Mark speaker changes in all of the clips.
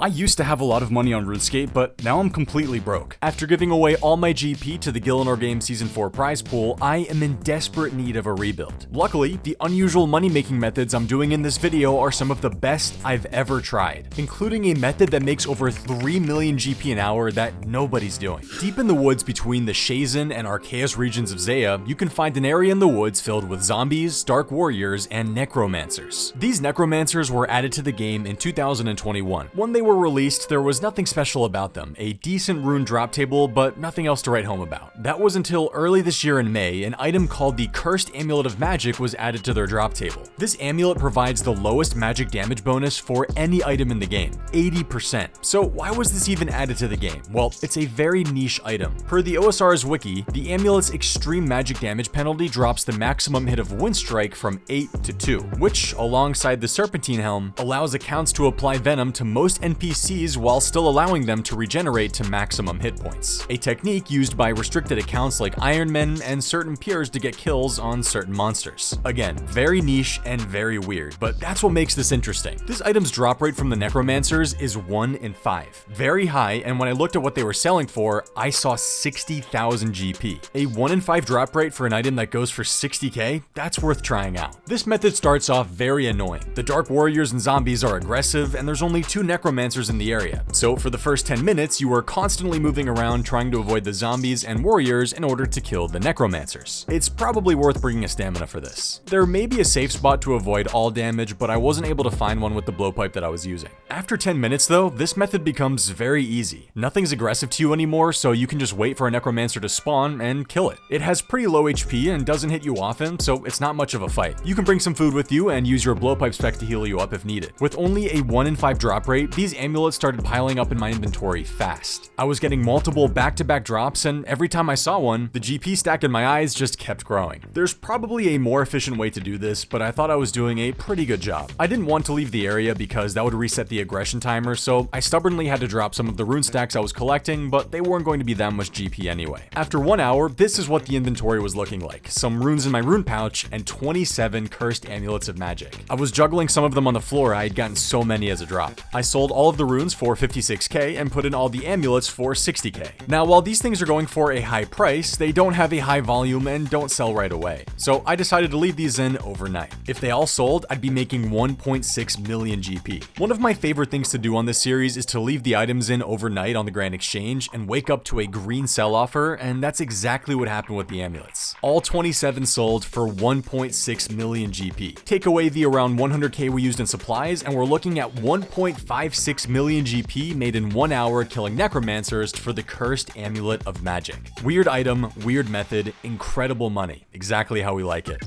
Speaker 1: I used to have a lot of money on Runescape, but now I'm completely broke. After giving away all my GP to the Gillinor Game Season 4 prize pool, I am in desperate need of a rebuild. Luckily, the unusual money-making methods I'm doing in this video are some of the best I've ever tried, including a method that makes over 3 million GP an hour that nobody's doing. Deep in the woods between the Shazin and Archaeus regions of Zaya, you can find an area in the woods filled with zombies, dark warriors, and necromancers. These necromancers were added to the game in 2021. When they were released, there was nothing special about them, a decent rune drop table, but nothing else to write home about. That was until early this year in May, an item called the Cursed Amulet of Magic was added to their drop table. This amulet provides the lowest magic damage bonus for any item in the game, 80%. So why was this even added to the game? Well, it's a very niche item. Per the OSRS wiki, the amulet's extreme magic damage penalty drops the maximum hit of Wind Strike from 8 to 2, which, alongside the Serpentine Helm, allows accounts to apply venom to most NPCs while still allowing them to regenerate to maximum hit points. A technique used by restricted accounts like Ironmen and certain peers to get kills on certain monsters. Again, very niche and very weird, but that's what makes this interesting. This item's drop rate from the Necromancers is 1 in 5. Very high, and when I looked at what they were selling for, I saw 60,000 GP. A 1 in 5 drop rate for an item that goes for 60k? That's worth trying out. This method starts off very annoying. The Dark Warriors and zombies are aggressive, and there's only 2 Necromancers in the area. So for the first 10 minutes, you are constantly moving around trying to avoid the zombies and warriors in order to kill the necromancers. It's probably worth bringing a stamina for this. There may be a safe spot to avoid all damage, but I wasn't able to find one with the blowpipe that I was using. After 10 minutes though, this method becomes very easy. Nothing's aggressive to you anymore, so you can just wait for a necromancer to spawn and kill it. It has pretty low HP and doesn't hit you often, so it's not much of a fight. You can bring some food with you and use your blowpipe spec to heal you up if needed. With only a 1 in 5 drop rate, these amulets started piling up in my inventory fast. I was getting multiple back-to-back drops, and every time I saw one, the GP stack in my eyes just kept growing. There's probably a more efficient way to do this, but I thought I was doing a pretty good job. I didn't want to leave the area because that would reset the aggression timer, so I stubbornly had to drop some of the rune stacks I was collecting, but they weren't going to be that much GP anyway. After 1 hour, this is what the inventory was looking like. Some runes in my rune pouch and 27 cursed amulets of magic. I was juggling some of them on the floor. I had gotten so many as a drop. I sold all of the runes for 56k and put in all the amulets for 60k. Now, while these things are going for a high price, they don't have a high volume and don't sell right away. So I decided to leave these in overnight. If they all sold, I'd be making 1.6 million GP. One of my favorite things to do on this series is to leave the items in overnight on the Grand Exchange and wake up to a green sell offer, and that's exactly what happened with the amulets. All 27 sold for 1.6 million GP. Take away the around 100k we used in supplies, and we're looking at 1.56 million GP made in 1 hour killing necromancers for the Cursed Amulet of Magic. Weird item, weird method, incredible money. Exactly how we like it.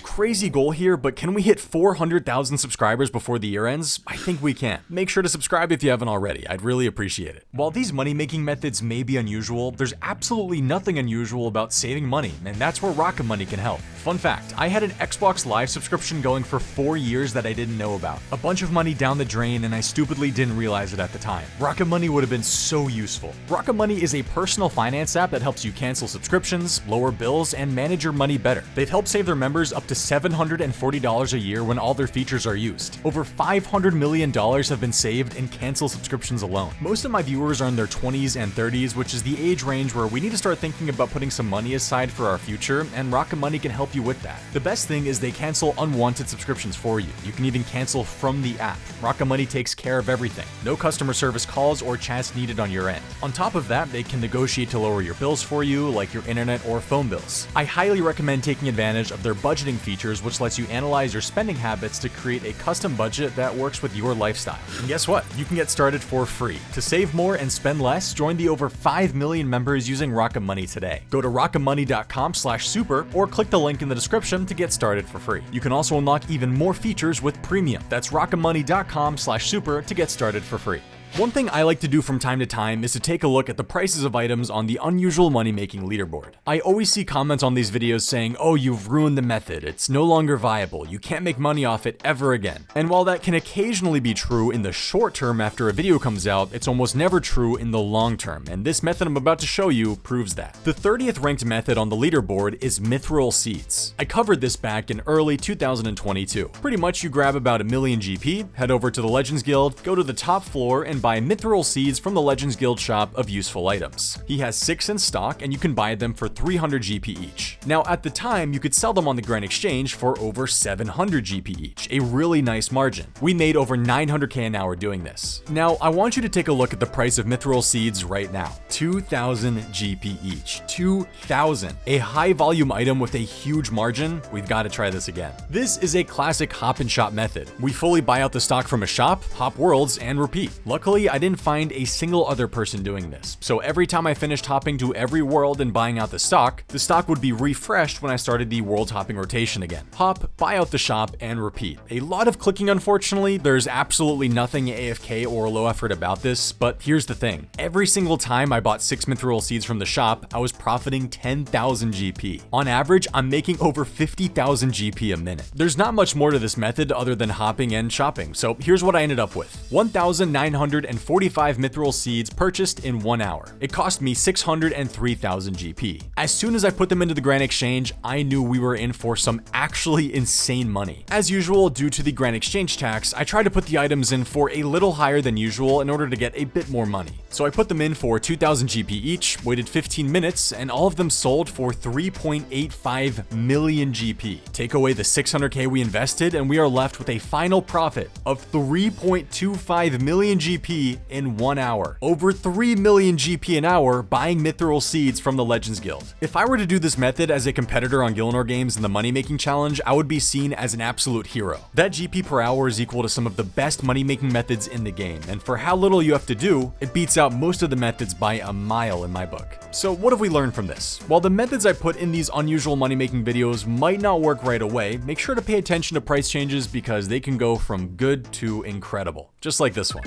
Speaker 1: Crazy goal here, but can we hit 400,000 subscribers before the year ends? I think we can. Make sure to subscribe if you haven't already. I'd really appreciate it. While these money-making methods may be unusual, there's absolutely nothing unusual about saving money, and that's where Rocket Money can help. Fun fact, I had an Xbox Live subscription going for 4 years that I didn't know about. A bunch of money down the drain, and I stupidly didn't realize it at the time. Rocket Money would have been so useful. Rocket Money is a personal finance app that helps you cancel subscriptions, lower bills, and manage your money better. They've helped save their members up to $740 a year when all their features are used. Over $500 million have been saved in canceled subscriptions alone. Most of my viewers are in their 20s and 30s, which is the age range where we need to start thinking about putting some money aside for our future, and Rocket Money can help you with that. The best thing is they cancel unwanted subscriptions for you. You can even cancel from the app. Rocket Money takes care of everything. No customer service calls or chats needed on your end. On top of that, they can negotiate to lower your bills for you, like your internet or phone bills. I highly recommend taking advantage of their budgeting features, which lets you analyze your spending habits to create a custom budget that works with your lifestyle. And guess what? You can get started for free. To save more and spend less, join the over 5 million members using Rocket Money today. Go to rocketmoney.com/super or click the link in the description to get started for free. You can also unlock even more features with Premium. That's rocketmoney.com/super to get started for free. One thing I like to do from time to time is to take a look at the prices of items on the unusual money-making leaderboard. I always see comments on these videos saying, oh, you've ruined the method, it's no longer viable, you can't make money off it ever again. And while that can occasionally be true in the short term after a video comes out, it's almost never true in the long term, and this method I'm about to show you proves that. The 30th ranked method on the leaderboard is Mithril Seeds. I covered this back in early 2022. Pretty much you grab about 1 million GP, head over to the Legends Guild, go to the top floor, and buy Mithril Seeds from the Legends Guild shop of useful items. He has 6 in stock, and you can buy them for 300 GP each. Now at the time, you could sell them on the Grand Exchange for over 700 GP each, a really nice margin. We made over 900k an hour doing this. Now I want you to take a look at the price of Mithril Seeds right now. 2,000 GP each. 2,000. A high volume item with a huge margin? We've got to try this again. This is a classic hop and shop method. We fully buy out the stock from a shop, hop worlds, and repeat. Luckily, I didn't find a single other person doing this, so every time I finished hopping to every world and buying out the stock would be refreshed when I started the world hopping rotation again. Hop, buy out the shop, and repeat. A lot of clicking, unfortunately. There's absolutely nothing AFK or low effort about this, but here's the thing. Every single time I bought 6 Mithril Seeds from the shop, I was profiting 10,000 GP. On average, I'm making over 50,000 GP a minute. There's not much more to this method other than hopping and shopping, so here's what I ended up with. 1,945 Mithril Seeds purchased in 1 hour. It cost me 603,000 GP. As soon as I put them into the Grand Exchange, I knew we were in for some actually insane money. As usual, due to the Grand Exchange tax, I tried to put the items in for a little higher than usual in order to get a bit more money. So I put them in for 2,000 GP each, waited 15 minutes, and all of them sold for 3.85 million GP. Take away the 600k we invested, and we are left with a final profit of 3.25 million GP in 1 hour. Over 3 million GP an hour buying Mithril Seeds from the Legends Guild. If I were to do this method as a competitor on Gillinor Games in the money-making challenge, I would be seen as an absolute hero. That GP per hour is equal to some of the best money-making methods in the game, and for how little you have to do, it beats out most of the methods by a mile in my book. So what have we learned from this? While the methods I put in these unusual money-making videos might not work right away, make sure to pay attention to price changes because they can go from good to incredible, just like this one.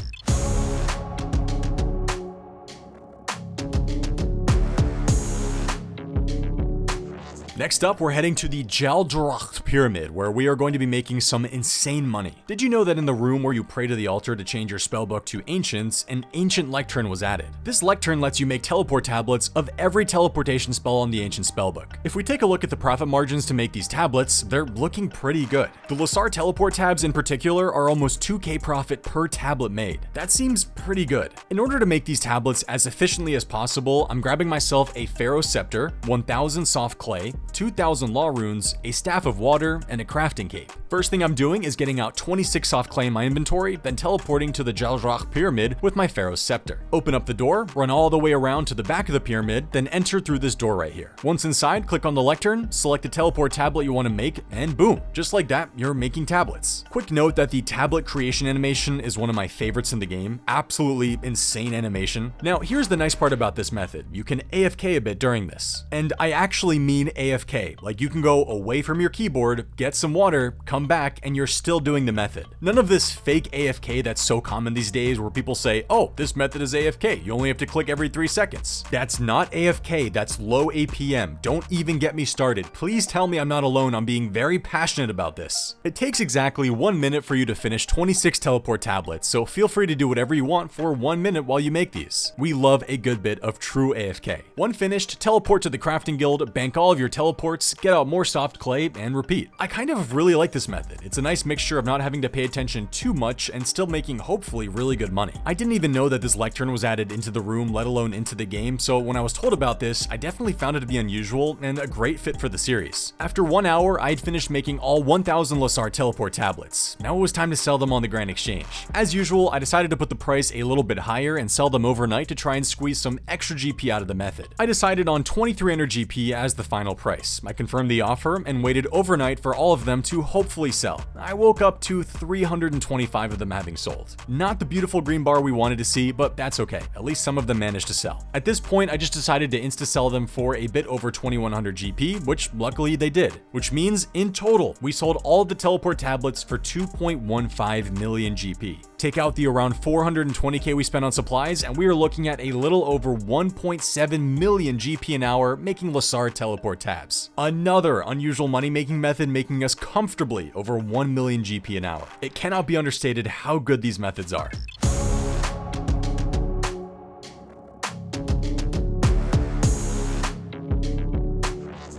Speaker 1: Next up, we're heading to the Jaldracht Pyramid, where we are going to be making some insane money. Did you know that in the room where you pray to the altar to change your spellbook to Ancients, an Ancient Lectern was added? This Lectern lets you make teleport tablets of every teleportation spell on the Ancient spellbook. If we take a look at the profit margins to make these tablets, they're looking pretty good. The Lasar teleport tabs in particular are almost 2k profit per tablet made. That seems pretty good. In order to make these tablets as efficiently as possible, I'm grabbing myself a Pharaoh Scepter, 1000 soft clay, 2,000 law runes, a staff of water, and a crafting cape. First thing I'm doing is getting out 26 soft clay in my inventory, then teleporting to the Jaldracht Pyramid with my Pharaoh's Scepter. Open up the door, run all the way around to the back of the pyramid, then enter through this door right here. Once inside, click on the lectern, select the teleport tablet you want to make, and boom, just like that, you're making tablets. Quick note that the tablet creation animation is one of my favorites in the game. Absolutely insane animation. Now, here's the nice part about this method. You can AFK a bit during this. And I actually mean AFK. Like, you can go away from your keyboard, get some water, come back, and you're still doing the method. None of this fake AFK that's so common these days where people say, oh, this method is AFK. You only have to click every 3 seconds. That's not AFK, that's low APM. Don't even get me started. Please tell me I'm not alone on being very passionate about this. It takes exactly 1 minute for you to finish 26 teleport tablets, so feel free to do whatever you want for 1 minute while you make these. We love a good bit of true AFK. When finished, teleport to the crafting guild, bank all of your teleports, get out more soft clay, and repeat. I kind of really like this method. It's a nice mixture of not having to pay attention too much and still making hopefully really good money. I didn't even know that this lectern was added into the room, let alone into the game, so when I was told about this, I definitely found it to be unusual and a great fit for the series. After 1 hour, I'd finished making all 1000 Lasar teleport tablets. Now it was time to sell them on the Grand Exchange. As usual, I decided to put the price a little bit higher and sell them overnight to try and squeeze some extra GP out of the method. I decided on 2300 GP as the final price. I confirmed the offer and waited overnight for all of them to hopefully sell. I woke up to 325 of them having sold. Not the beautiful green bar we wanted to see, but that's okay. At least some of them managed to sell. At this point, I just decided to insta-sell them for a bit over 2100 GP, which luckily they did. Which means, in total, we sold all of the teleport tablets for 2.15 million GP. take out the around 420k we spent on supplies, and we are looking at a little over 1.7 million GP an hour making Lassard teleport tabs. Another unusual money-making method making us comfortably over 1 million GP an hour. It cannot be understated how good these methods are.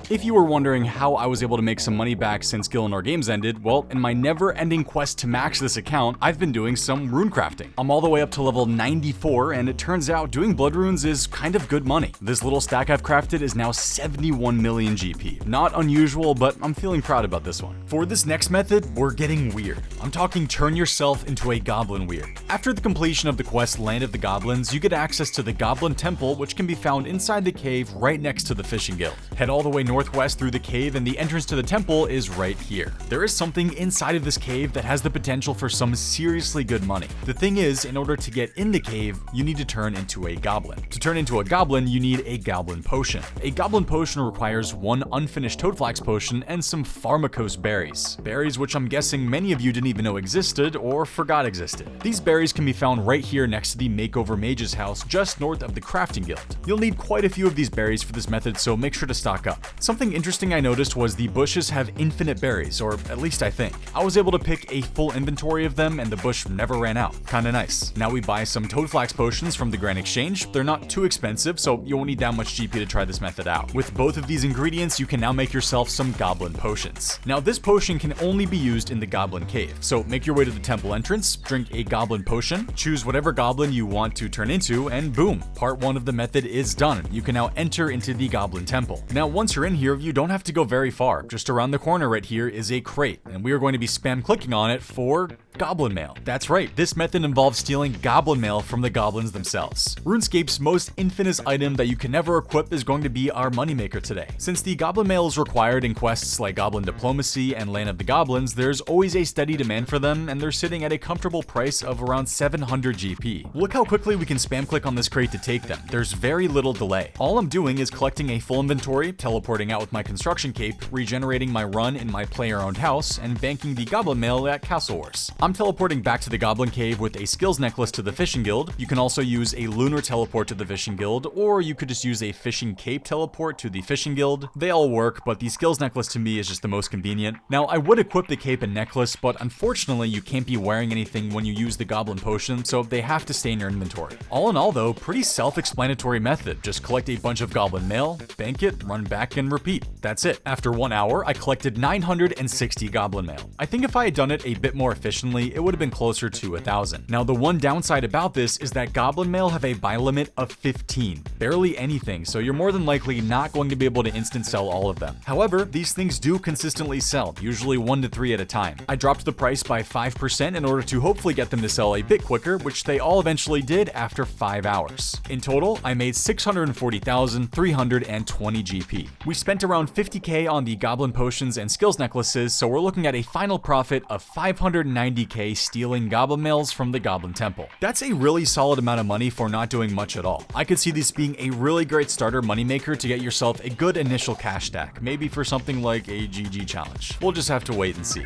Speaker 1: If you were wondering how I was able to make some money back since Gillenor Games ended, well, in my never-ending quest to max this account, I've been doing some rune crafting. I'm all the way up to level 94, and it turns out doing blood runes is kind of good money. This little stack I've crafted is now 71 million GP. Not unusual, but I'm feeling proud about this one. For this next method, we're getting weird. I'm talking turn yourself into a goblin weird. After the completion of the quest Land of the Goblins, you get access to the Goblin Temple, which can be found inside the cave right next to the Fishing Guild. Head all the way northwest through the cave, and the entrance to the temple is right here. There is something inside of this cave that has the potential for some seriously good money. The thing is, in order to get in the cave, you need to turn into a goblin. To turn into a goblin, you need a goblin potion. A goblin potion requires one unfinished toadflax potion and some pharmacose berries. Berries which I'm guessing many of you didn't even know existed or forgot existed. These berries can be found right here next to the Makeover Mage's house just north of the Crafting Guild. You'll need quite a few of these berries for this method, so make sure to stock up. Something interesting I noticed was the bushes have infinite berries, or at least I think. I was able to pick a full inventory of them and the bush never ran out. Kinda nice. Now we buy some toadflax potions from the Grand Exchange. They're not too expensive, so you won't need that much GP to try this method out. With both of these ingredients, you can now make yourself some goblin potions. Now this potion can only be used in the goblin cave, so make your way to the temple entrance, drink a goblin potion, choose whatever goblin you want to turn into, and boom, part 1 of the method is done. You can now enter into the goblin temple. Now once you're in here, you don't have to go very far. Just around the corner right here is a crate, and we are going to be spam clicking on it for goblin mail. That's right, this method involves stealing goblin mail from the goblins themselves. RuneScape's most infamous item that you can never equip is going to be our moneymaker today. Since the goblin mail is required in quests like Goblin Diplomacy and Land of the Goblins, there's always a steady demand for them, and they're sitting at a comfortable price of around 700 GP. Look how quickly we can spam click on this crate to take them. There's very little delay. All I'm doing is collecting a full inventory, teleporting out with my construction cape, regenerating my run in my player-owned house, and banking the goblin mail at Castle Wars. I'm teleporting back to the Goblin Cave with a skills necklace to the Fishing Guild. You can also use a lunar teleport to the Fishing Guild, or you could just use a fishing cape teleport to the Fishing Guild. They all work, but the skills necklace to me is just the most convenient. Now, I would equip the cape and necklace, but unfortunately you can't be wearing anything when you use the goblin potion, so they have to stay in your inventory. All in all though, pretty self-explanatory method. Just collect a bunch of goblin mail, bank it, run back, and repeat. That's it. After 1 hour, I collected 960 goblin mail. I think if I had done it a bit more efficiently, it would have been closer to 1,000. Now, the one downside about this is that goblin mail have a buy limit of 15. Barely anything, so you're more than likely not going to be able to instant sell all of them. However, these things do consistently sell, usually 1 to 3 at a time. I dropped the price by 5% in order to hopefully get them to sell a bit quicker, which they all eventually did after 5 hours. In total, I made 640,320 GP. We spent around 50k on the goblin potions and skills necklaces, so we're looking at a final profit of 590k stealing goblin mails from the Goblin Temple. That's a really solid amount of money for not doing much at all. I could see this being a really great starter moneymaker to get yourself a good initial cash stack, maybe for something like a GG challenge. We'll just have to wait and see.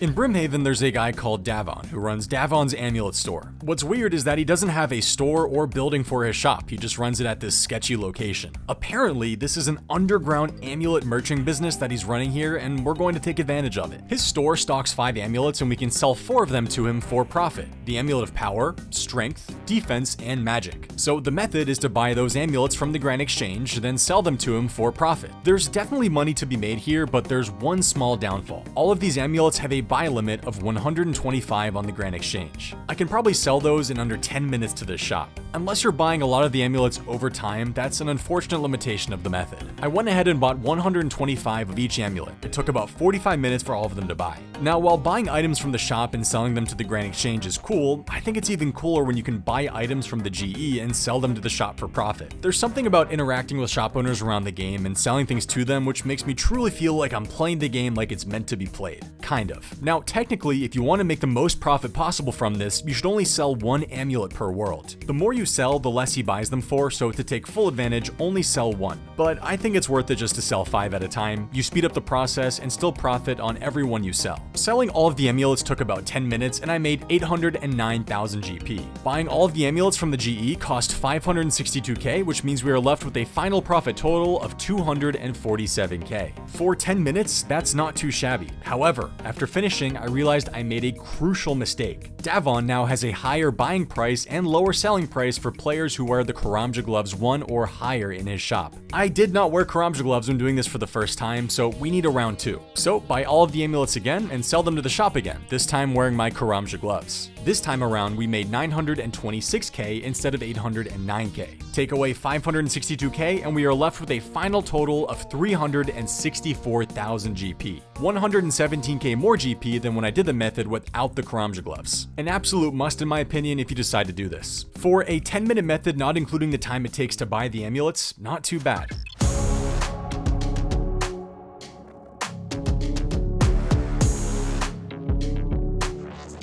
Speaker 1: In Brimhaven, there's a guy called Davon who runs Davon's Amulet store. What's weird is that he doesn't have a store or building for his shop, he just runs it at this sketchy location. Apparently, this is an underground amulet merchant business that he's running here, and we're going to take advantage of it. His store stocks 5 amulets, and we can sell 4 of them to him for profit. The Amulet of Power, Strength, Defense, and Magic. So the method is to buy those amulets from the Grand Exchange, then sell them to him for profit. There's definitely money to be made here, but there's one small downfall. All of these amulets have a buy limit of 125 on the Grand Exchange. I can probably sell those in under 10 minutes to this shop. Unless you're buying a lot of the amulets over time, that's an unfortunate limitation of the method. I went ahead and bought 125 of each amulet. It took about 45 minutes for all of them to buy. Now, while buying items from the shop and selling them to the Grand Exchange is cool, I think it's even cooler when you can buy items from the GE and sell them to the shop for profit. There's something about interacting with shop owners around the game and selling things to them which makes me truly feel like I'm playing the game like it's meant to be played. Kind of. off. Now, technically, if you want to make the most profit possible from this, you should only sell 1 amulet per world. The more you sell, the less he buys them for, so to take full advantage, only sell 1. But I think it's worth it just to sell 5 at a time. You speed up the process and still profit on every one you sell. Selling all of the amulets took about 10 minutes and I made 809,000 GP. Buying all of the amulets from the GE cost 562k, which means we are left with a final profit total of 247k. For 10 minutes, that's not too shabby. However, after finishing, I realized I made a crucial mistake. Davon now has a higher buying price and lower selling price for players who wear the Karamja gloves 1 or higher in his shop. I did not wear Karamja gloves when doing this for the first time, so we need a round 2. So buy all of the amulets again and sell them to the shop again, this time wearing my Karamja gloves. This time around, we made 926k instead of 809k. Take away 562k and we are left with a final total of 364,000 GP. 117k more GP than when I did the method without the Karamja gloves. An absolute must in my opinion if you decide to do this. For a 10-minute method not including the time it takes to buy the amulets, not too bad.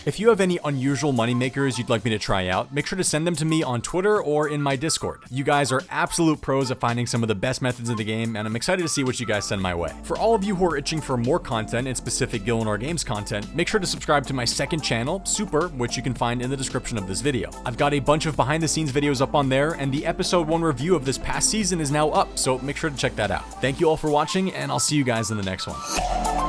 Speaker 1: If you have any unusual moneymakers you'd like me to try out, make sure to send them to me on Twitter or in my Discord. You guys are absolute pros at finding some of the best methods in the game, and I'm excited to see what you guys send my way. For all of you who are itching for more content and specific Gillenor Games content, make sure to subscribe to my second channel, Super, which you can find in the description of this video. I've got a bunch of behind the scenes videos up on there, and the episode 1 review of this past season is now up, so make sure to check that out. Thank you all for watching, and I'll see you guys in the next one.